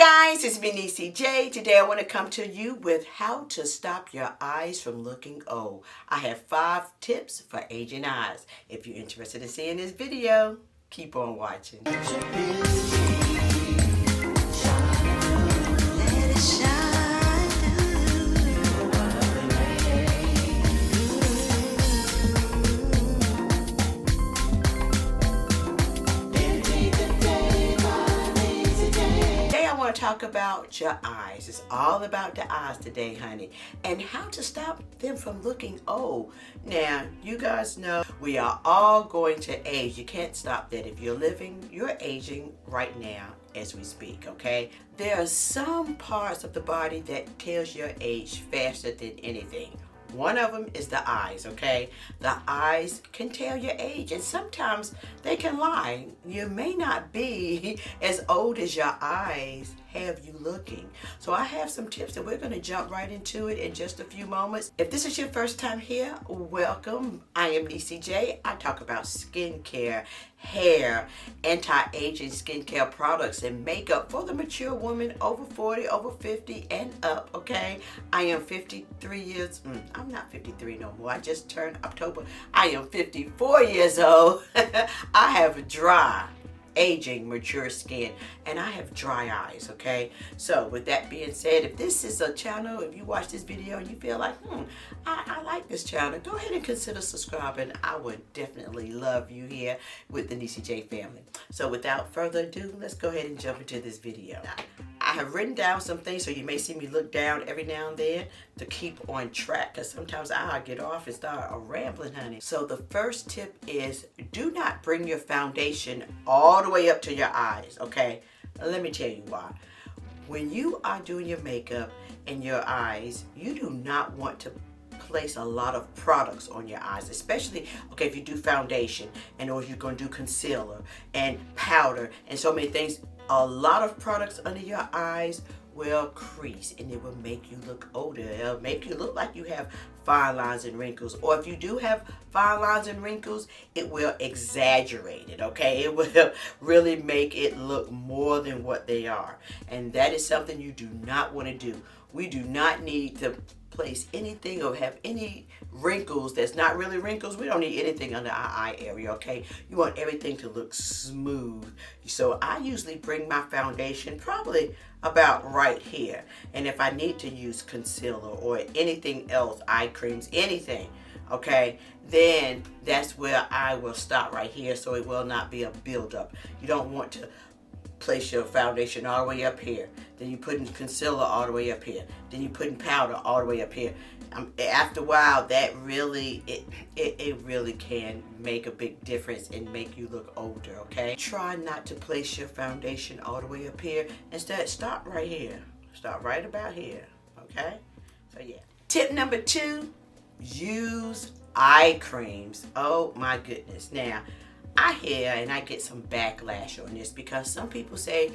guys, it's me NeeCJae. Today I want to come to you with how to stop your eyes from looking old. I have 5 tips for aging eyes. If you're interested in seeing this video, keep on watching. Talk about your eyes. It's all about the eyes today, honey, and how to stop them from looking old. Now, you guys know we are all going to age. You can't stop that. If you're living, you're aging right now as we speak, okay? There are some parts of the body that tells your age faster than anything. One of them is the eyes, okay? The eyes can tell your age, and sometimes they can lie. You may not be as old as your eyes have you looking. So I have some tips that we're going to jump right into it in just a few moments. If this is your first time here, welcome. I am NeeCJae. I talk about skincare, hair, anti-aging skincare products, and makeup for the mature woman over 40, over 50, and up, okay? I am 53 years, I'm not 53 no more. I just turned October. I am 54 years old. I have dry, aging, mature skin, and I have dry eyes, okay? So with that being said, if this is a channel, if you watch this video and you feel like, I like this channel, go ahead and consider subscribing. I would definitely love you here with the NeeCJae family. So without further ado, let's go ahead and jump into this video. I have written down some things, so you may see me look down every now and then to keep on track, because sometimes I'll get off and start rambling, honey. So the first tip is, do not bring your foundation all the way up to your eyes, okay? Let me tell you why. When you are doing your makeup and your eyes, you do not want to place a lot of products on your eyes, especially, okay, if you do foundation and or you're going to do concealer and powder and so many things. A lot of products under your eyes will crease, and it will make you look older. It'll make you look like you have fine lines and wrinkles, or if you do have fine lines and wrinkles, it will exaggerate it, okay? It will really make it look more than what they are, and that is something you do not want to do. We do not need to place anything or have any wrinkles that's not really wrinkles. We don't need anything under our eye area, okay? You want everything to look smooth. So I usually bring my foundation probably about right here, and if I need to use concealer or anything else, eye creams, anything, okay, then that's where I will stop right here, so it will not be a buildup. You don't want to place your foundation all the way up here, then you put in concealer all the way up here, then you put in powder all the way up here. After a while, that really, it really can make a big difference and make you look older, okay? Try not to place your foundation all the way up here. Instead, stop right here. Stop right about here, okay? So yeah. Tip number 2, use eye creams. Oh my goodness. Now, I hear and I get some backlash on this because some people say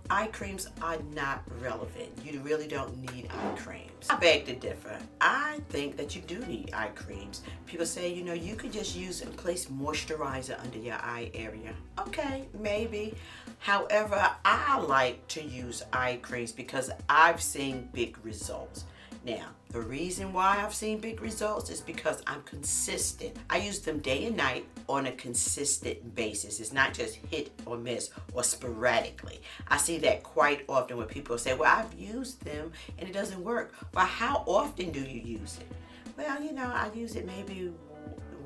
eye creams are not relevant. You really don't need eye creams. I beg to differ. I think that you do need eye creams. People say, you know, you could just use and place moisturizer under your eye area. Okay, maybe. However, I like to use eye creams because I've seen big results. Now, the reason why I've seen big results is because I'm consistent. I use them day and night on a consistent basis. It's not just hit or miss or sporadically. I see that quite often when people say, well, I've used them and it doesn't work. Well, how often do you use it? Well, you know, I use it maybe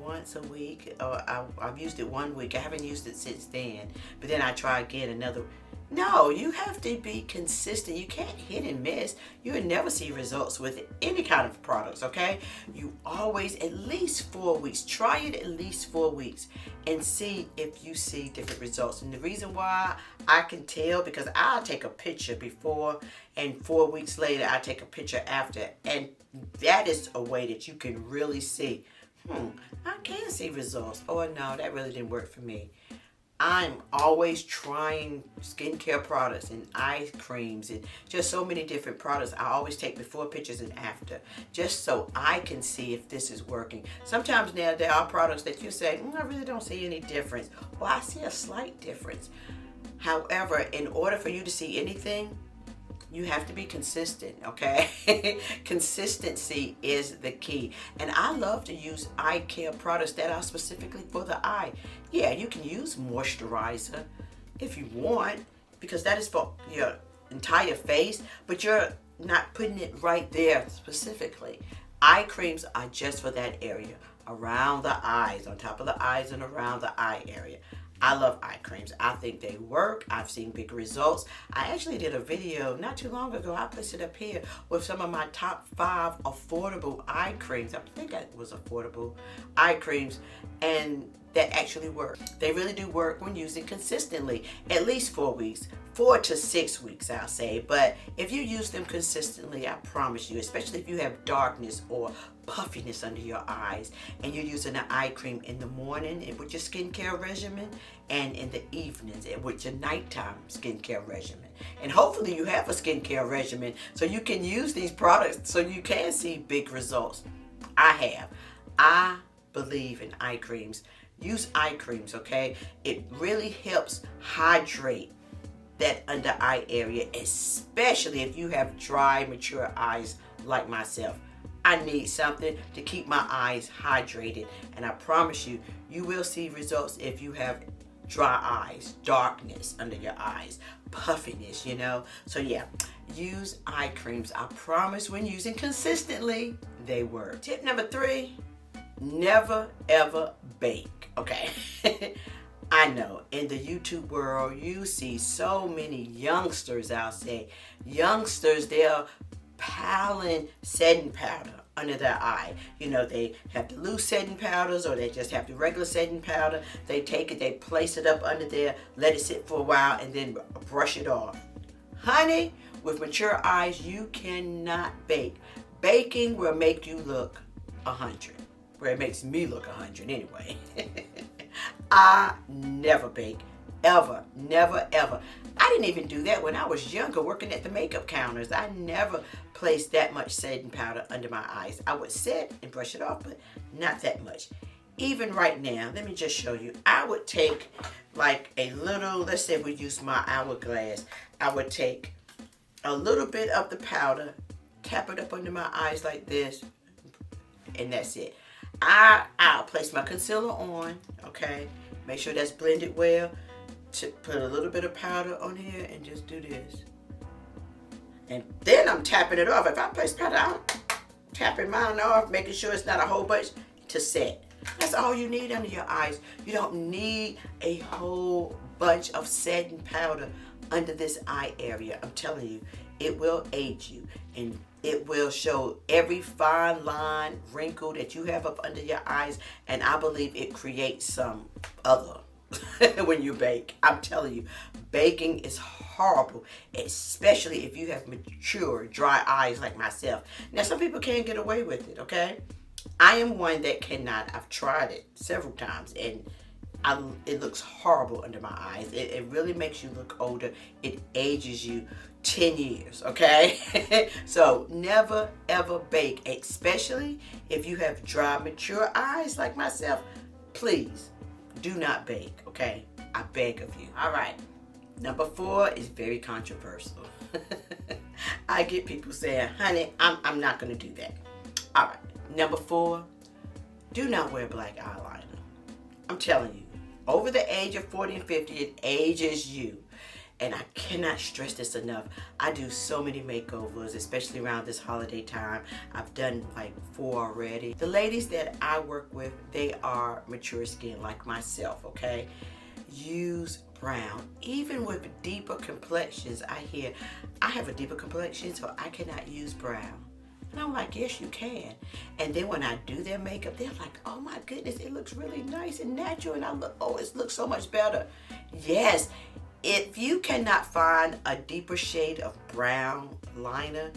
once a week, or I've used it 1 week. I haven't used it since then, but then I try again another. No, you have to be consistent. You can't hit and miss. You will never see results with any kind of products, okay? You always, at least 4 weeks. Try it at least 4 weeks and see if you see different results. And the reason why I can tell, because I'll take a picture before and 4 weeks later I take a picture after, and that is a way that you can really see, I can see results. Oh no, that really didn't work for me. I'm always trying skincare products and eye creams and just so many different products. I always take before pictures and after, just so I can see if this is working. Sometimes now there are products that you say, I really don't see any difference. Well, I see a slight difference. However, in order for you to see anything, You have to be consistent, okay? Consistency is the key. And I love to use eye care products that are specifically for the eye. Yeah, you can use moisturizer if you want, because that is for your entire face, but you're not putting it right there specifically. Eye creams are just for that area, around the eyes, on top of the eyes and around the eye area. I love eye creams. I think they work. I've seen big results. I actually did a video not too long ago. I placed it up here with some of my top 5 affordable eye creams. I think it was affordable eye creams, and that actually work. They really do work when using consistently, at least 4 weeks. 4 to 6 weeks, I'll say. But if you use them consistently, I promise you, especially if you have darkness or puffiness under your eyes, and you're using an eye cream in the morning with your skincare regimen, and in the evenings with your nighttime skincare regimen. And hopefully you have a skincare regimen so you can use these products so you can see big results. I believe in eye creams. Use eye creams, okay? It really helps hydrate that under eye area, especially if you have dry, mature eyes like myself. I need something to keep my eyes hydrated, and I promise you, you will see results if you have dry eyes, darkness under your eyes, puffiness, you know. So yeah, use eye creams. I promise when using consistently, they work. Tip number 3, never ever bake, okay? I know in the YouTube world, you see so many youngsters out there. Youngsters, they're piling setting powder under their eye. You know, they have the loose setting powders, or they just have the regular setting powder. They take it, they place it up under there, let it sit for a while, and then brush it off. Honey, with mature eyes, you cannot bake. Baking will make you look 100. Well, it makes me look 100 anyway. I never bake, ever, never, ever. I didn't even do that when I was younger, working at the makeup counters. I never placed that much setting powder under my eyes. I would set and brush it off, but not that much. Even right now, let me just show you. I would take like a little, let's say we use my hourglass. I would take a little bit of the powder, tap it up under my eyes like this, and that's it. I'll place my concealer on, okay? Make sure that's blended well. To put a little bit of powder on here and just do this. And then I'm tapping it off. If I place powder, I'm tapping mine off, making sure it's not a whole bunch to set. That's all you need under your eyes. You don't need a whole bunch of setting powder under this eye area. I'm telling you, it will aid you, and it will show every fine line, wrinkle that you have up under your eyes, and I believe it creates some other when you bake. I'm telling you, baking is horrible, especially if you have mature, dry eyes like myself. Now, some people can't get away with it, okay? I am one that cannot. I've tried it several times, and it looks horrible under my eyes. It really makes you look older. It ages you 10 years, okay? So never ever bake, especially if you have dry, mature eyes like myself. Please do not bake, okay? I beg of you. All right, number 4 is very controversial. I get people saying, honey, I'm not gonna do that. All right, number 4, do not wear black eyeliner. I'm telling you, over the age of 40 and 50, it ages you. And I cannot stress this enough. I do so many makeovers, especially around this holiday time. I've done like 4 already. The ladies that I work with, they are mature skin like myself, okay? Use brown. Even with deeper complexions, I have a deeper complexion, so I cannot use brown. And I'm like, yes, you can. And then when I do their makeup, they're like, oh my goodness, it looks really nice and natural. And I look, oh, it looks so much better. Yes. If you cannot find a deeper shade of brown liner,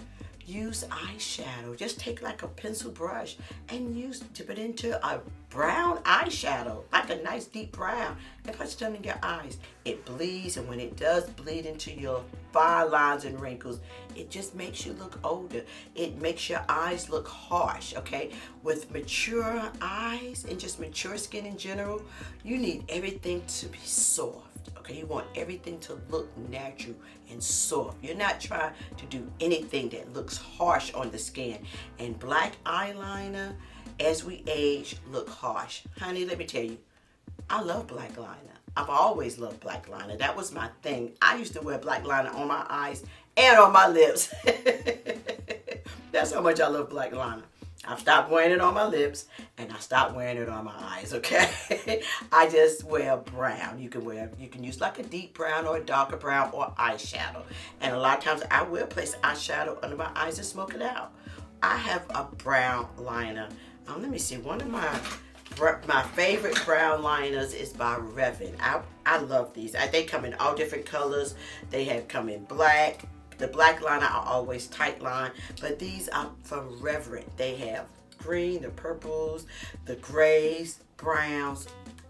use eyeshadow. Just take like a pencil brush and dip it into a brown eyeshadow, like a nice deep brown, and put it under your eyes. It bleeds, and when it does bleed into your fine lines and wrinkles, it just makes you look older. It makes your eyes look harsh, okay? With mature eyes and just mature skin in general, you need everything to be soft. Okay, you want everything to look natural and soft. You're not trying to do anything that looks harsh on the skin. And black eyeliner, as we age, look harsh. Honey, let me tell you, I love black liner. I've always loved black liner. That was my thing. I used to wear black liner on my eyes and on my lips. That's how much I love black liner. I've stopped wearing it on my lips, and I stopped wearing it on my eyes, okay? I just wear brown. You can use like a deep brown or a darker brown or eyeshadow. And a lot of times I will place eyeshadow under my eyes and smoke it out. I have a brown liner. Let me see, one of my favorite brown liners is by Revlon. I love these. They come in all different colors. They have come in black. The black liner are always tight line, but these are from Revlon. They have green, the purples, the grays, browns.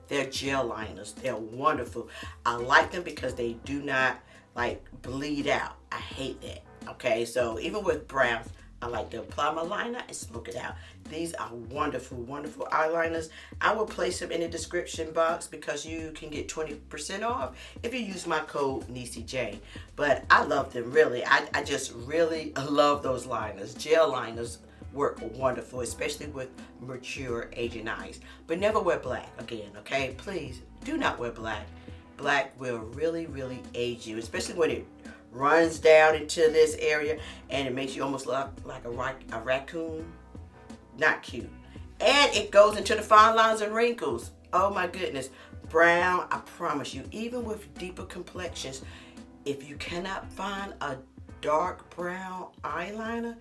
They're gel liners. They're wonderful. I like them because they do not like bleed out. I hate that. Okay, so even with browns, I like to apply my liner and smoke it out. These are wonderful, wonderful eyeliners. I will place them in the description box because you can get 20% off if you use my code NeeCJae. But I love them, really. I just really love those liners. Gel liners work wonderful, especially with mature aging eyes. But never wear black again, okay? Please do not wear black. Black will really, really age you, especially when it runs down into this area and it makes you almost look like a raccoon. Not cute. And it goes into the fine lines and wrinkles. Oh my goodness. Brown, I promise you, even with deeper complexions, if you cannot find a dark brown eyeliner,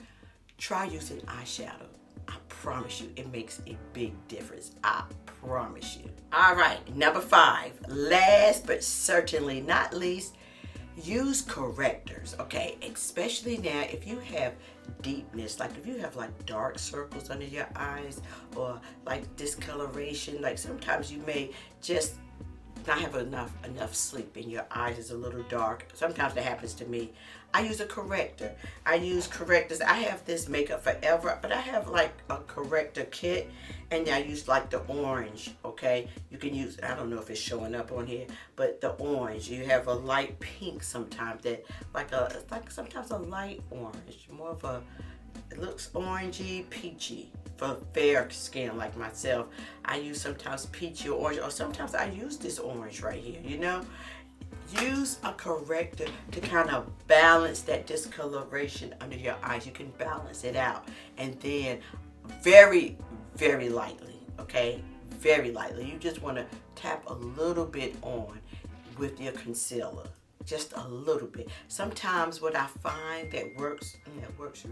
try using eyeshadow. I promise you, it makes a big difference. I promise you. All right, number 5. Last but certainly not least, use correctors, okay? Especially now if you have deepness, like if you have like dark circles under your eyes or like discoloration, like sometimes you may just not have enough sleep and your eyes is a little dark. Sometimes that happens to me. I use a corrector. I use correctors. I have this Makeup Forever, but I have like a corrector kit, and I use like the orange, okay? You can use, I don't know if it's showing up on here, but the orange. You have a light pink sometimes that it's like sometimes a light orange, more of a, it looks orangey, peachy. For fair skin like myself, I use sometimes peachy or orange, or sometimes I use this orange right here, you know? Use a corrector to kind of balance that discoloration under your eyes. You can balance it out. And then very, very lightly, okay? Very lightly. You just want to tap a little bit on with your concealer. Just a little bit. Sometimes what I find that works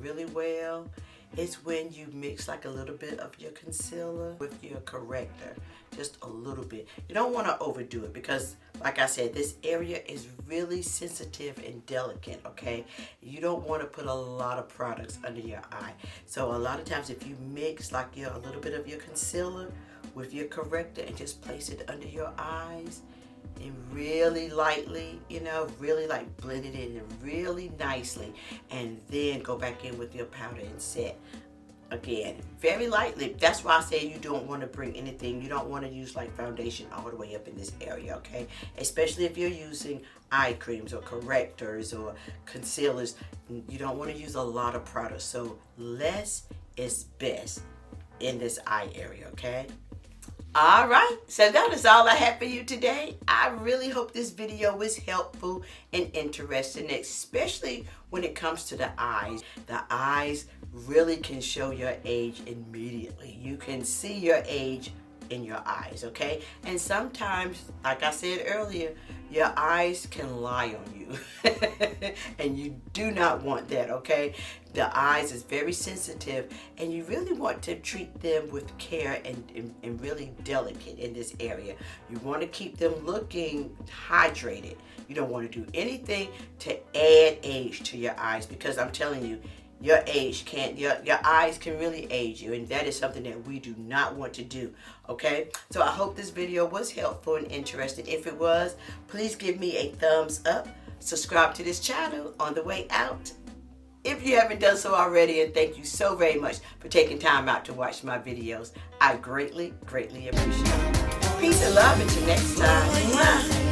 really well is when you mix like a little bit of your concealer with your corrector. Just a little bit. You don't want to overdo it because, like I said, this area is really sensitive and delicate, okay? You don't want to put a lot of products under your eye. So a lot of times if you mix like a little bit of your concealer with your corrector and just place it under your eyes, and really lightly, you know, really like blend it in really nicely, and then go back in with your powder and set. Again, very lightly. That's why I say you don't want to bring anything. You don't want to use like foundation all the way up in this area, okay? Especially if you're using eye creams or correctors or concealers. You don't want to use a lot of products. So less is best in this eye area, okay? All right, so that is all I have for you today. I really hope this video was helpful and interesting, especially when it comes to the eyes. The eyes really can show your age immediately. You can see your age in your eyes, okay? And sometimes, like I said earlier, your eyes can lie on you. And you do not want that, okay? The eyes is very sensitive, and you really want to treat them with care and really delicate in this area. You want to keep them looking hydrated. You don't want to do anything to add age to your eyes, because I'm telling you, your eyes can really age you, and that is something that we do not want to do. Okay, so I hope this video was helpful and interesting. If it was, please give me a thumbs up, subscribe to this channel on the way out if you haven't done so already, and thank you so very much for taking time out to watch my videos. I greatly appreciate it. Peace and love until next time. Bye.